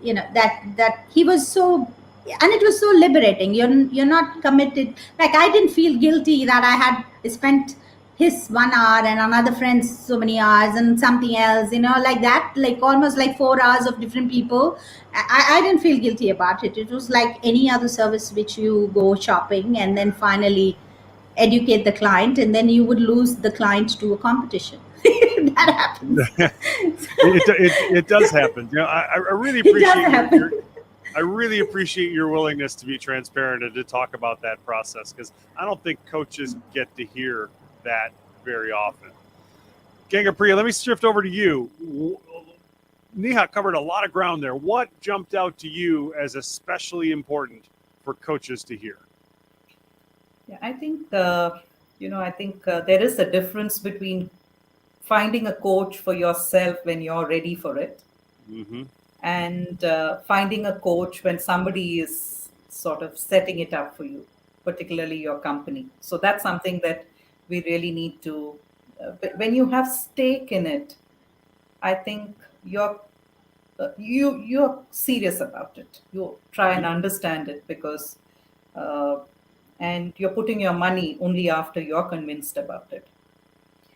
that he was so, and it was so liberating. You're not committed. Like, I didn't feel guilty that I had spent his 1 hour and another friend's so many hours and something else, like that, like almost like 4 hours of different people. I didn't feel guilty about it. It was like any other service which you go shopping and then finally educate the client, and then you would lose the client to a competition. That happens. It does happen. I really appreciate your willingness to be transparent and to talk about that process, because I don't think coaches get to hear that very often. Gangapriya, let me shift over to you. Neha covered a lot of ground there. What jumped out to you as especially important for coaches to hear? Yeah, I think there is a difference between finding a coach for yourself when you're ready for it, and finding a coach when somebody is sort of setting it up for you, particularly your company. So that's something that we really need to, when you have stake in it, I think you're serious about it. You try and understand it because, and you're putting your money only after you're convinced about it.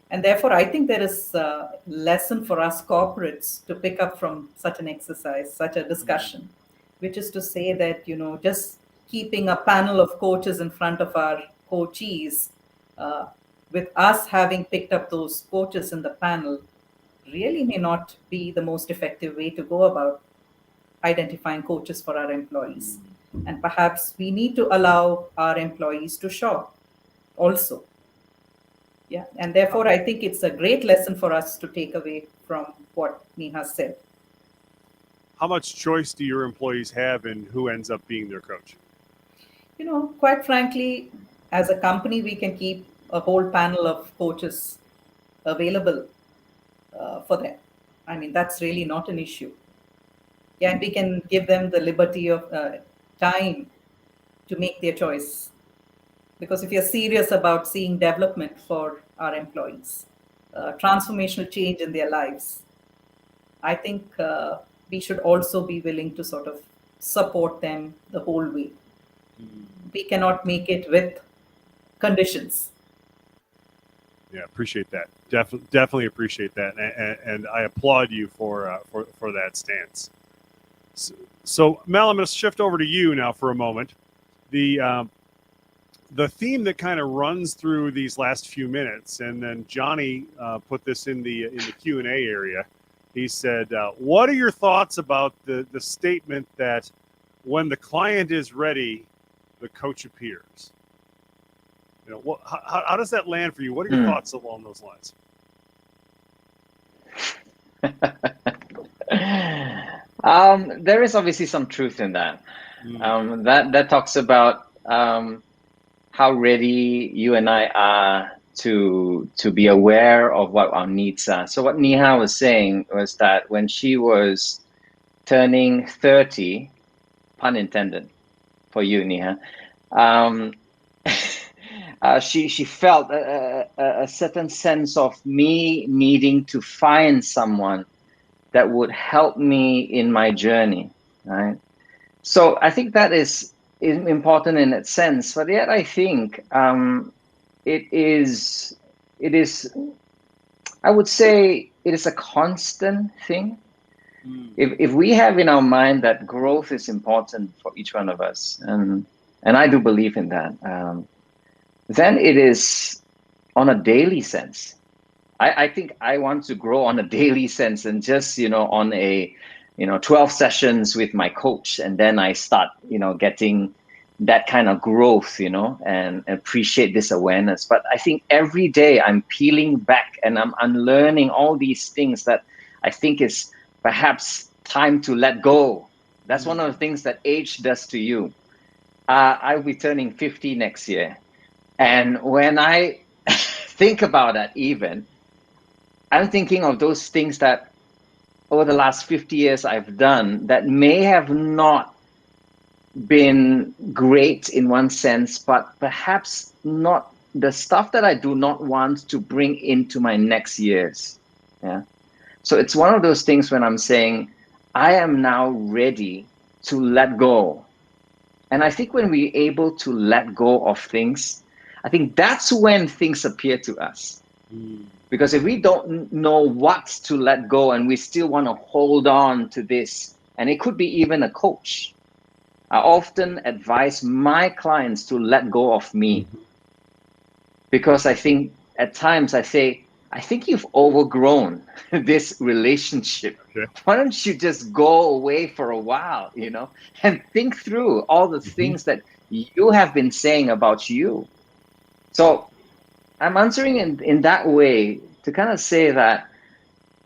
And therefore, I think there is a lesson for us corporates to pick up from such an exercise, such a discussion, which is to say that, just keeping a panel of coaches in front of our coachees, with us having picked up those coaches in the panel, really may not be the most effective way to go about identifying coaches for our employees. And perhaps we need to allow our employees to shop also. Yeah, and therefore I think it's a great lesson for us to take away from what Neha said. How much choice do your employees have in who ends up being their coach? Quite frankly, as a company, we can keep a whole panel of coaches available for them. I mean, that's really not an issue. Yeah, and we can give them the liberty of time to make their choice. Because if you're serious about seeing development for our employees, transformational change in their lives, I think we should also be willing to sort of support them the whole way. We cannot make it with conditions. Yeah, appreciate that. Definitely appreciate that, and I applaud you for that stance. So Mel, I'm going to shift over to you now for a moment. The theme that kind of runs through these last few minutes, and then Johnny put this in the Q&A area. He said, "What are your thoughts about the statement that when the client is ready, the coach appears?" How does that land for you? What are your thoughts along those lines? There is obviously some truth in that. That talks about how ready you and I are to be aware of what our needs are. So what Neha was saying was that when she was turning 30, pun intended for you, Neha, she felt a certain sense of me needing to find someone that would help me in my journey, right? So I think that is important in that sense, but yet I think it is, I would say it is a constant thing. If we have in our mind that growth is important for each one of us, and I do believe in that, then it is on a daily sense. I think I want to grow on a daily sense, and just, on a, 12 sessions with my coach, and then I start, getting that kind of growth, and appreciate this awareness. But I think every day I'm peeling back and I'm unlearning all these things that I think is perhaps time to let go. That's one of the things that age does to you. I'll be turning 50 next year. And when I think about that, even, I'm thinking of those things that over the last 50 years I've done that may have not been great in one sense, but perhaps not the stuff that I do not want to bring into my next years. Yeah. So it's one of those things when I'm saying, I am now ready to let go. And I think when we're able to let go of things, I think that's when things appear to us. Because if we don't know what to let go and we still want to hold on to this, and it could be even a coach, I often advise my clients to let go of me. Because I think at times I say, I think you've overgrown this relationship. Okay. Why don't you just go away for a while, and think through all the things that you have been saying about you. So I'm answering in that way to kind of say that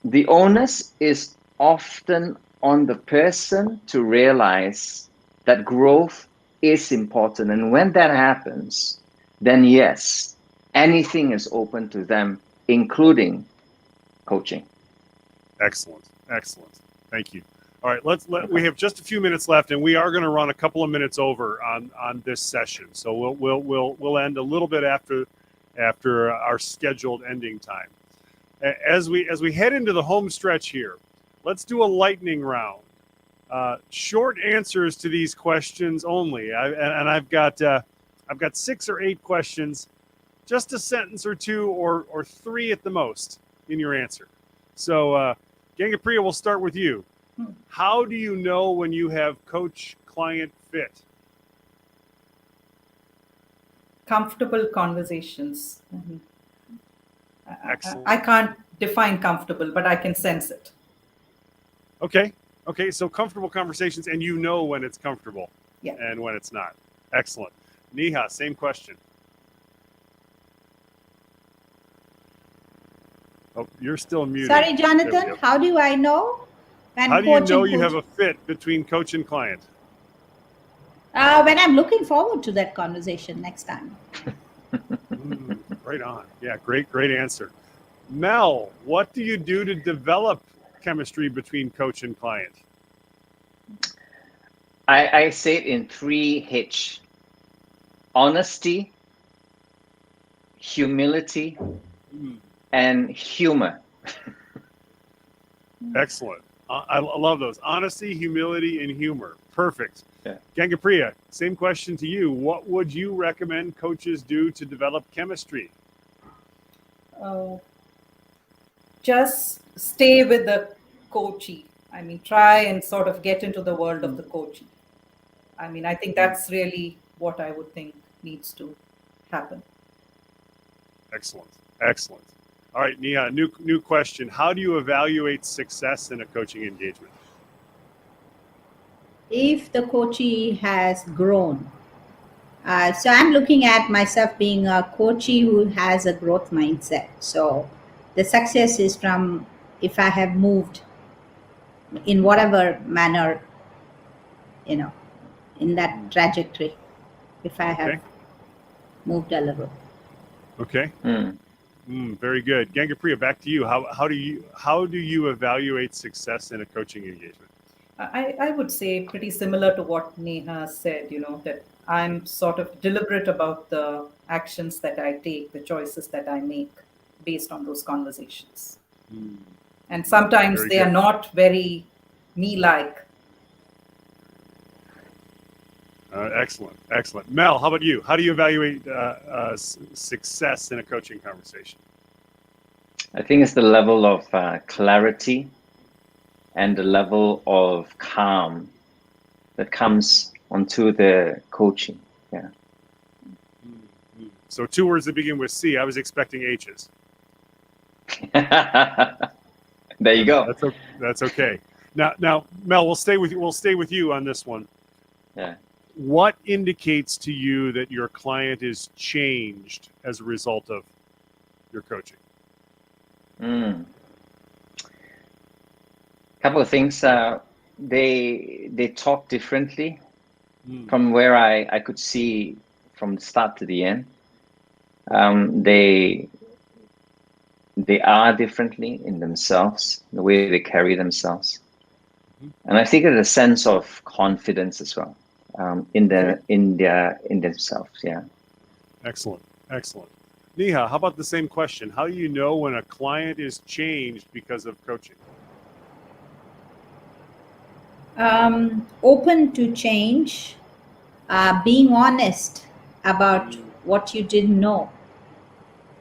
the onus is often on the person to realize that growth is important. And when that happens, then yes, anything is open to them, including coaching. Excellent. Thank you. All right, we have just a few minutes left, and we are going to run a couple of minutes over on this session. So we'll end a little bit after our scheduled ending time. As we head into the home stretch here, let's do a lightning round. Short answers to these questions only. I've got 6 or 8 questions, just a sentence or two or 3 at the most in your answer. So, Gangapriya, we'll start with you. How do you know when you have coach-client fit? Comfortable conversations. Excellent. I can't define comfortable, but I can sense it. Okay. So comfortable conversations, and you know when it's comfortable, Yeah. and when it's not. Excellent. Neha, same question. Oh, you're still muted. Sorry, Jonathan, how do I know? How do you know you have a fit between coach and client? When I'm looking forward to that conversation next time. Right on. Yeah, great answer. Mel, what do you do to develop chemistry between coach and client? I say it in 3 H: honesty, humility, and humor. Excellent. I love those. Honesty, humility, and humor. Perfect. Yeah. Gangapriya, same question to you. What would you recommend coaches do to develop chemistry? Just stay with the coachee. I mean, try and sort of get into the world of the coachee. I mean, I think that's really what I would think needs to happen. Excellent. All right, Neha, new question. How do you evaluate success in a coaching engagement? If the coachee has grown. So I'm looking at myself being a coachee who has a growth mindset. So the success is from if I have moved in whatever manner, in that trajectory, if I have moved a little. Okay. Very good. Gangapriya, back to you. How do you evaluate success in a coaching engagement? I would say pretty similar to what Neha said, that I'm sort of deliberate about the actions that I take, the choices that I make based on those conversations. And sometimes Very they good. are not very me-like. Excellent. Mel, how about you? How do you evaluate success in a coaching conversation? I think it's the level of clarity and the level of calm that comes onto the coaching. Yeah. So 2 words that begin with C. I was expecting H's. There you go. That's okay. Now, Mel, we'll stay with you on this one. Yeah. What indicates to you that your client is changed as a result of your coaching? Couple of things. They talk differently from where I could see from the start to the end. They are differently in themselves, the way they carry themselves, and I think there's a sense of confidence as well in themselves. Yeah. Excellent. Neha, how about the same question? How do you know when a client is changed because of coaching? Open to change, being honest about what you didn't know.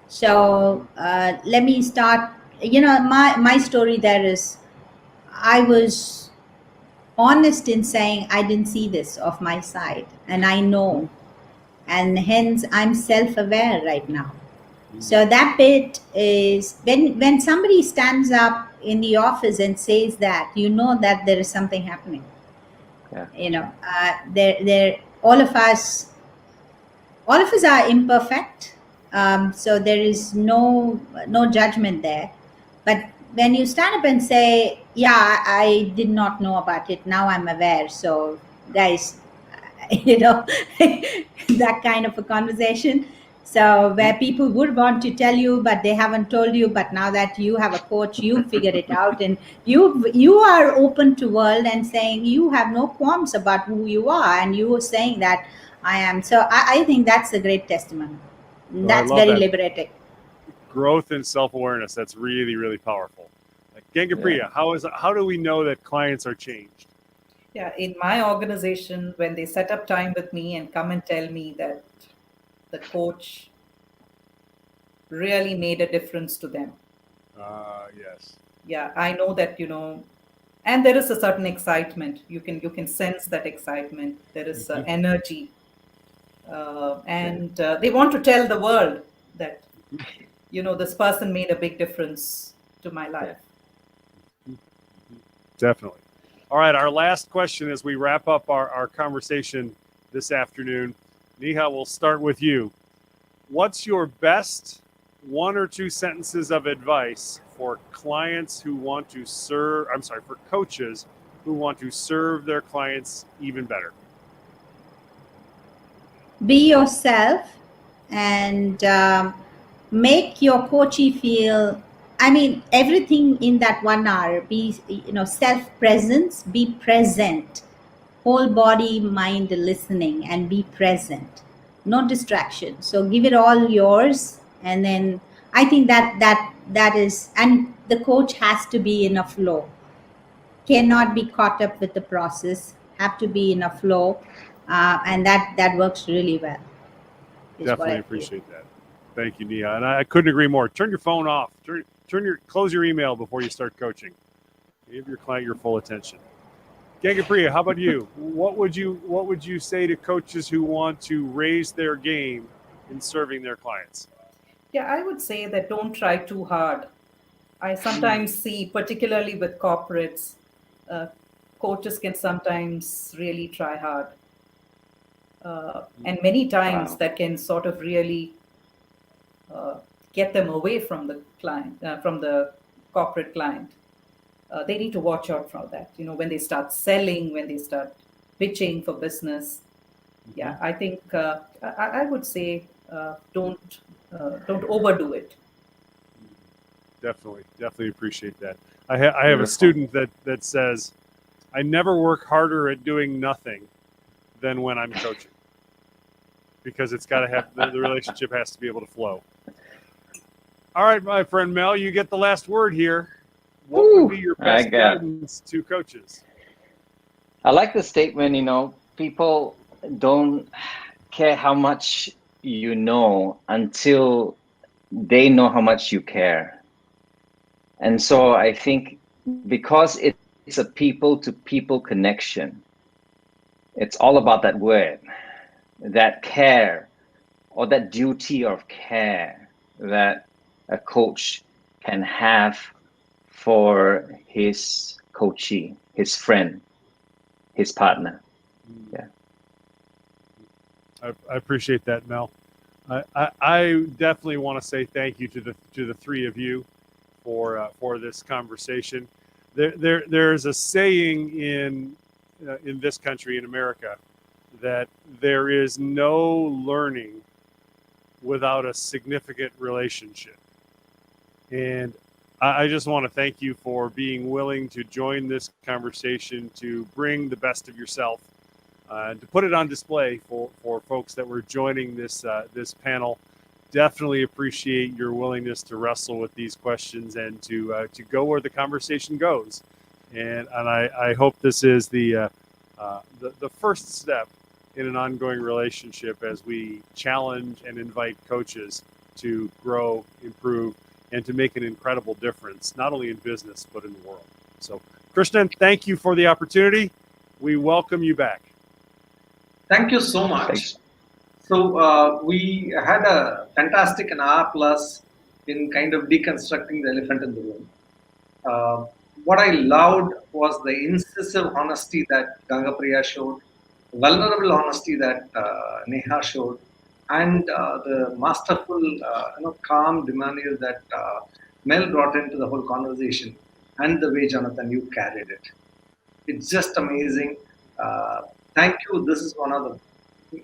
So let me start. My story there is, I was honest in saying I didn't see this of my side, and I know, and hence I'm self-aware right now. So that bit is when somebody stands up in the office and says that, that there is something happening. Yeah. All of us are imperfect. So there is no judgment there. But when you stand up and say, yeah, I did not know about it, now I'm aware. So guys, that kind of a conversation. So where people would want to tell you, but they haven't told you, but now that you have a coach, you figured it out, and you are open to world and saying you have no qualms about who you are, and you are saying that I am. So I think that's a great testimony. That's very liberating. Growth and self-awareness. That's really, really powerful. Like, Gangapriya, how do we know that clients are changed? Yeah, in my organization, when they set up time with me and come and tell me that the coach really made a difference to them. Yes. Yeah, I know that, and there is a certain excitement. You can sense that excitement. There is energy, and they want to tell the world that this person made a big difference to my life. Definitely. All right, our last question as we wrap up our conversation this afternoon. Neha, we'll start with you. What's your best 1 or 2 sentences of advice for clients who want to serve, for coaches who want to serve their clients even better? Be yourself and make your coachee feel, I mean, everything in that 1 hour. Be, self-presence, be present, whole body, mind listening, and be present. No distraction. So give it all yours, and then I think that is, and the coach has to be in a flow. Cannot be caught up with the process. Have to be in a flow, and that works really well. Is what Definitely I feel. appreciate that. Thank you, Neha. And I couldn't agree more. Turn your phone off. Close your email before you start coaching. Give your client your full attention. Gangapriya, how about you? What would you say to coaches who want to raise their game in serving their clients? Yeah, I would say that don't try too hard. I sometimes see, particularly with corporates, uh, coaches can sometimes really try hard. And many times Wow. that can sort of really uh, get them away from the client, from the corporate client. They need to watch out for that. When they start selling, when they start pitching for business. Yeah, I think I would say don't overdo it. Definitely appreciate that. I have a Beautiful. student that says, I never work harder at doing nothing than when I'm coaching, because it's got to have the relationship has to be able to flow. All right, my friend Mel, you get the last word here. What would be your I best got it. guidance to coaches? I like the statement, people don't care how much you know until they know how much you care. And so I think because it's a people to people connection, it's all about that word, that care, or that duty of care that a coach can have for his coachee, his friend, his partner. Yeah. I appreciate that, Mel. I definitely want to say thank you to the 3 of you for this conversation. There's a saying in this country, in America, that there is no learning without a significant relationship. And I just want to thank you for being willing to join this conversation, to bring the best of yourself, and to put it on display for folks that were joining this panel. Definitely appreciate your willingness to wrestle with these questions and to go where the conversation goes. And I hope this is the first step in an ongoing relationship as we challenge and invite coaches to grow, improve, and to make an incredible difference, not only in business, but in the world. So, Krishnan, thank you for the opportunity. We welcome you back. Thank you so much. Thanks. So we had a fantastic an hour plus in kind of deconstructing the elephant in the room. What I loved was the incisive honesty that Gangapriya showed, vulnerable honesty that Neha showed, and the masterful, calm demeanor that Mel brought into the whole conversation, and the way, Jonathan, you carried it. It's just amazing. Thank you. This is one of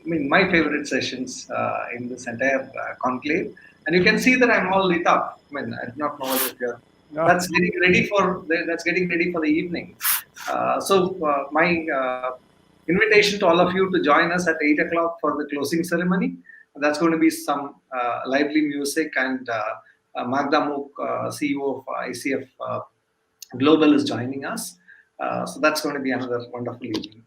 my favorite sessions in this entire conclave, and you can see that I'm all lit up. I do not know if you're. That's getting ready for the evening. So my invitation to all of you to join us at 8 o'clock for the closing ceremony. That's going to be some lively music, and Magda Mook, CEO of ICF Global is joining us. So that's going to be another wonderful evening.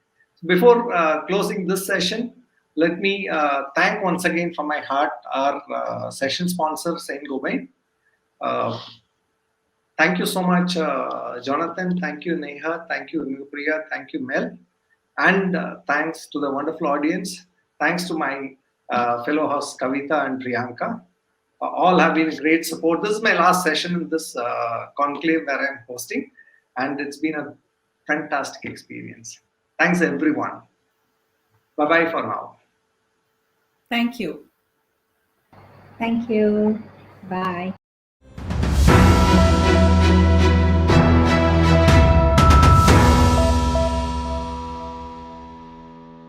Before closing this session, let me thank once again from my heart our session sponsor, Saint Gobain. Thank you so much, Jonathan. Thank you, Neha. Thank you, Nupriya. Thank you, Mel. And thanks to the wonderful audience. Thanks to my fellow hosts, Kavita and Priyanka. All have been great support. This is my last session in this conclave where I'm hosting, and it's been a fantastic experience. Thanks, everyone. Bye-bye for now. Thank you. Thank you. Bye.